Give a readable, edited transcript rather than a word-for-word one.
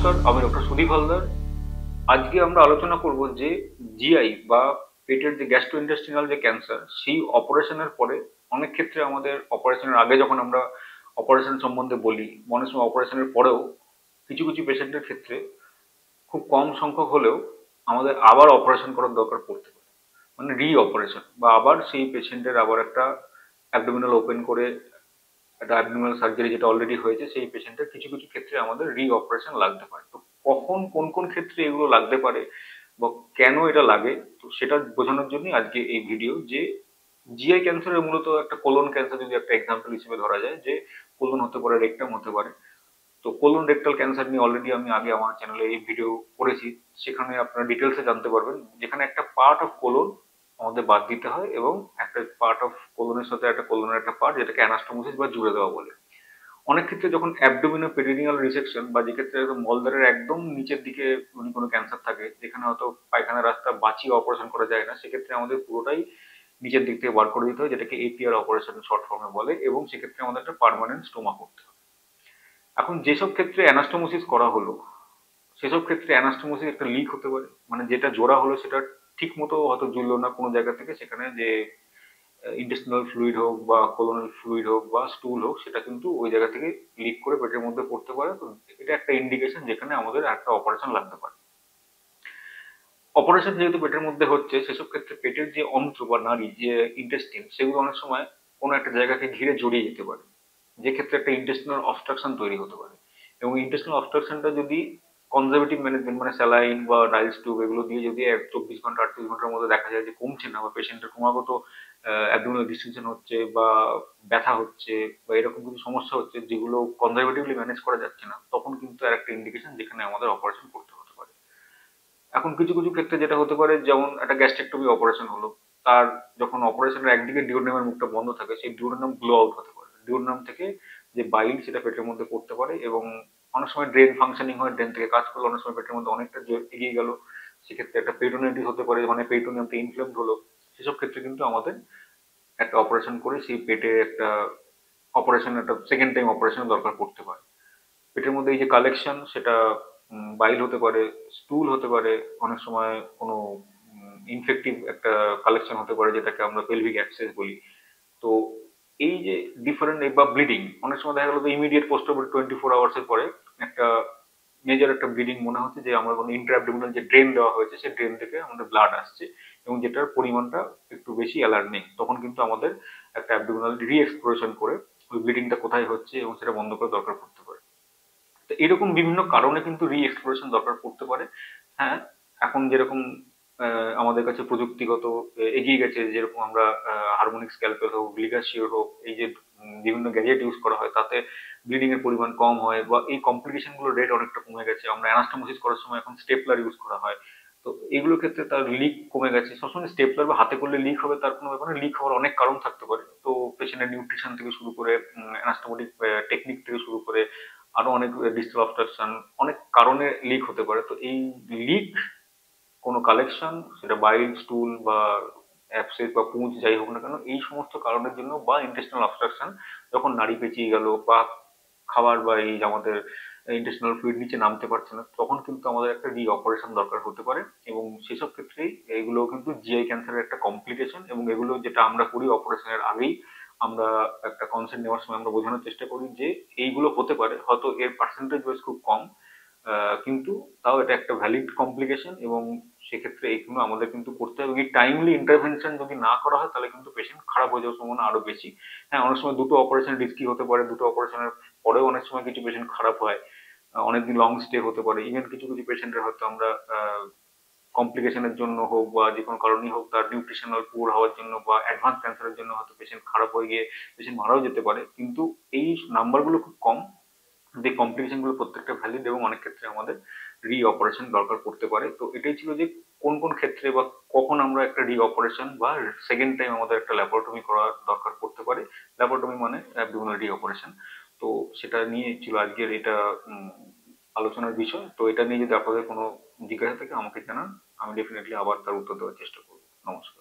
নমস্কার, আমি ডক্টর সুদীপ হালদার। আজকে আমরা আলোচনা করব যে জিআই বা পেটের যে গ্যাস্ট্রোইন্টেস্টিনাল যে ক্যান্সার, সেই অপারেশনের পরে অনেক ক্ষেত্রে আমাদের অপারেশনের আগে যখন আমরা অপারেশন সম্বন্ধে বলি, অনেক সময় অপারেশনের পরেও কিছু কিছু পেশেন্টের ক্ষেত্রে খুব কম সংখ্যক হলেও আমাদের আবার অপারেশন করার দরকার পড়তে পারে, মানে রি অপারেশন, বা আবার সেই পেশেন্টের আবার একটা অ্যাবডোমিনাল ওপেন করে একটা অ্যাবডোমিনাল সার্জারি যেটা অলরেডি হয়েছে সেই পেশেন্টের কিছু কিছু ক্ষেত্রে আমাদের রি অপারেশন লাগতে পারে। তো কখন কোন কোন ক্ষেত্রে এগুলো লাগতে পারে বা কেন এটা লাগে, তো সেটা বোঝানোর জন্য আজকে এই ভিডিও। যে জিআই ক্যান্সারের মূলত একটা কোলন ক্যান্সার যদি একটা এক্সাম্পল হিসেবে ধরা যায়, যে কোলন হতে পারে, রেকটাম হতে পারে। তো কোলন রেকটাল ক্যান্সার নিয়ে অলরেডি আমি আগে আমার চ্যানেলে এই ভিডিও করেছি, সেখানে আপনারা ডিটেলসে জানতে পারবেন। যেখানে একটা পার্ট অফ কোলন আমাদের বাদ দিতে হয় এবং একটা পার্ট অফ কোলনের সাথে একটা কোলনের একটা পার্ট, যেটাকে অ্যানাস্টোমোসিস বা জুড়ে দেওয়া বলে। অনেক ক্ষেত্রে যখন অ্যাবডোমিনো পেরিনিয়াল রিসেকশন, বা যে ক্ষেত্রে একদম মলদ্বারের একদম নিচের দিকে যদি কোনো ক্যান্সার থাকে, যেখানে হয়তো পায়খানা রাস্তা বাঁচিয়ে অপারেশন করা যায় না, সেক্ষেত্রে আমাদের পুরোটাই নিচের দিক থেকে বার করে দিতে হয়, যেটাকে এপিআর অপারেশন শর্ট ফর্মে বলে, এবং সেক্ষেত্রে আমাদের একটা পার্মানেন্ট স্টোমা করতে হয়। এখন যেসব ক্ষেত্রে অ্যানাস্টোমোসিস করা হলো, সেসব ক্ষেত্রে অ্যানাস্টোমোসিস একটা লিক হতে পারে, মানে যেটা জোড়া হলো সেটা ঠিক মতো হয়তো জুড়লো না কোনো জায়গা থেকে, সেখানে যে ইন্টেস্টিনাল ফ্লুইড হোক বা কোলোনাল ফ্লুইড হোক বা স্টুল হোক, সেটা কিন্তু ওই জায়গা থেকে লিক করে পেটের মধ্যে পড়তে পারে। তো এটা একটা ইন্ডিকেশন যেখানে আমাদের একটা অপারেশন লাগতে পারে। অপারেশন যেহেতু পেটের মধ্যে হচ্ছে, সেসব ক্ষেত্রে পেটের যে অন্ত্র বা নাড়ি, যে ইন্টেস্টিন, সেগুলো অনেক সময় কোনো একটা জায়গাকে ঘিরে জড়িয়ে যেতে পারে, যে ক্ষেত্রে একটা ইন্টেস্টিনাল অবস্ট্রাকশন তৈরি হতে পারে। এবং ইন্টেস্টিনাল অবস্ট্রাকশনটা যদি কনজারভেটিভ ম্যানেজমেন্ট, মানে স্যালাইন বা ডাইলস টিউব এগুলো দিয়ে যদি 24 ঘন্টা 38 ঘন্টার মধ্যে দেখা যায় যে কমছে না, বা পেশেন্টের ক্রমাগত অ্যাবডোমিনাল ডিস্টেনশন হচ্ছে বা ব্যথা হচ্ছে বা এরকম কিছু সমস্যা হচ্ছে যেগুলো কনজারভেটিভলি ম্যানেজ করা যাচ্ছে না, তখন কিন্তু আর একটা ইন্ডিকেশন যেখানে আমাদের অপারেশন করতে হতে পারে। এখন কিছু কিছু ক্ষেত্রে যেটা হতে পারে, যেমন একটা গ্যাস্ট্রেক্টমি অপারেশন হলো, তার যখন অপারেশনের একদিকে ডিউরোনামের মুখটা বন্ধ থাকে, সেই ডিউরোনাম ব্লো আউট হতে পারে, ডিউরোনাম থেকে যে বাইল সেটা পেটের মধ্যে পড়তে পারে, এবং অনেক সময় ড্রেন ফাংশনিং হয়, ড্রেন থেকে কাজ করলে অনেক সময় পেটের মধ্যে অনেকটা এগিয়ে গেল, সেক্ষেত্রে একটা পেরিটোনিয়াইটিস হতে পারে, মানে পেরিটোনিয়ামটা ইনফ্লেমড হলো। সেসব ক্ষেত্রে কিন্তু আমাদের একটা অপারেশন করে সেই পেটে একটা অপারেশন, একটা সেকেন্ড টাইম অপারেশন দরকার পড়তে পারে। পেটের মধ্যে এই যে কালেকশন, সেটা বাইল হতে পারে, স্টুল হতে পারে, অনেক সময় কোনো ইনফেক্টিভ একটা কালেকশন হতে পারে, যেটাকে আমরা পেলভিক অ্যাবসেস বলি। তো এই যে ডিফারেন্ট, বা ব্লিডিং, অনেক সময় দেখা গেলো যে ইমিডিয়েট পোস্ট 24 আওয়ার্সের পরে একটা মেজর একটা ব্লিডিং মনে হচ্ছে, যে আমরা কোনো ইন্টার অ্যাবডোমিনাল যে ড্রেন দেওয়া হয়েছে সেই ড্রেন থেকে আমাদের ব্লাড আসছে, এবং যেটার পরিমাণটা একটু বেশি অ্যালার্মিং, তখন কিন্তু আমাদের একটা অ্যাবডোমিনাল রি এক্সপ্লোরেশন করে ওই ব্লিডিংটা কোথায় হচ্ছে এবং সেটা বন্ধ করে দরকার পড়তে পারে। তো এরকম বিভিন্ন কারণে কিন্তু রি এক্সপ্লোরেশন দরকার পড়তে পারে। হ্যাঁ, এখন যেরকম আমাদের কাছে প্রযুক্তিগত এগিয়ে গেছে, যেরকম আমরা হারমোনিক স্ক্যালপেল হোক, গ্লিগাসিওর হোক, এই যে বিভিন্ন গ্যাজেট ইউজ করা হয়, তাতে ব্লিডিং এর পরিমাণ কম হয়, বা এই কমপ্লিকেশন গুলোর রেট অনেকটা কমে গেছে। আমরা অ্যানাস্টোমোসিস করার সময় এখন স্টেপলার ইউজ করা হয়, তো এগুলোর ক্ষেত্রে তার লিক কমে গেছে। সবসময় স্টেপলার বা হাতে করলে লিক হবে তার কোনো ব্যাপার না, লিক হওয়ার অনেক কারণ থাকতে পারে। তো পেশেন্টের নিউট্রিশন থেকে শুরু করে, অ্যানাস্টোমোটিক টেকনিক থেকে শুরু করে, আরো অনেক ডিজিটাল অবস্ট্রাকশন, অনেক কারণে লিক হতে পারে। তো এই লিক, কোনো কালেকশন, সেটা বাইল, স্টুল বা অ্যাবসেস বা পুঁজ যাই হোক না কেন, এই সমস্ত কারণের জন্য, বা ইন্টেস্টিনাল অবস্ট্রাকশন, যখন নাড়ি পেঁচিয়ে গেল, বা খাবার বা এই যে আমাদের ইন্টেস্টিনাল ফ্লুইড নিচে নামতে পারছে না, তখন কিন্তু আমাদের একটা রি অপারেশন দরকার হতে পারে। এবং সেসব ক্ষেত্রেই এগুলো কিন্তু জিআই ক্যান্সারের একটা কমপ্লিকেশন, এবং এগুলো যেটা আমরা করি অপারেশনের আগেই, আমরা একটা কনসেন্ট নেওয়ার সময় আমরা বোঝানোর চেষ্টা করি যে এইগুলো হতে পারে, হয়তো এর পার্সেন্টেজ ওয়াইজ খুব কম, কিন্তু তাও এটা একটা ভ্যালিড কমপ্লিকেশন, এবং সেক্ষেত্রে এইগুলো আমাদের কিন্তু করতে হবে। এই টাইমলি ইন্টারভেনশন যদি না করা হয়, তাহলে কিন্তু পেশেন্ট খারাপ হয়ে যাওয়ার সম্ভাবনা আরো বেশি। হ্যাঁ, অনেক সময় দুটো অপারেশন রিস্কি হতে পারে, দুটো অপারেশনের পরেও অনেক সময় কিছু পেশেন্ট খারাপ হয়, অনেকদিন লং স্টে হতে পারে। ইভেন কিছু কিছু পেশেন্টের হয়তো আমরা কমপ্লিকেশনের জন্য হোক বা যে কোনো কারণেই হোক, তার নিউট্রিশনাল পুর হওয়ার জন্য বা অ্যাডভান্স ক্যান্সারের জন্য হয়তো পেশেন্ট খারাপ হয়ে গিয়ে পেশেন্ট মারাও যেতে পারে, কিন্তু এই নাম্বারগুলো খুব কম। যে কমপ্লিকেশন গুলো প্রত্যেকটা ভ্যালিড, এবং অনেক ক্ষেত্রে আমাদের রি অপারেশন দরকার পড়তে পারে। তো এটাই ছিল যে কোন কোন ক্ষেত্রে বা কখন আমরা একটা রি অপারেশন বা সেকেন্ড টাইম আমাদের একটা ল্যাপারটমি করা দরকার পড়তে পারে। ল্যাপারটমি মানে অ্যাবডোমিনাল রি অপারেশন। তো সেটা নিয়ে ছিল আজকের এটা আলোচনার বিষয়। তো এটা নিয়ে যদি আপনাদের কোনো জিজ্ঞাসা থাকে আমাকে জানান, আমি ডেফিনেটলি আবার তার উত্তর দেওয়ার চেষ্টা করবো। নমস্কার।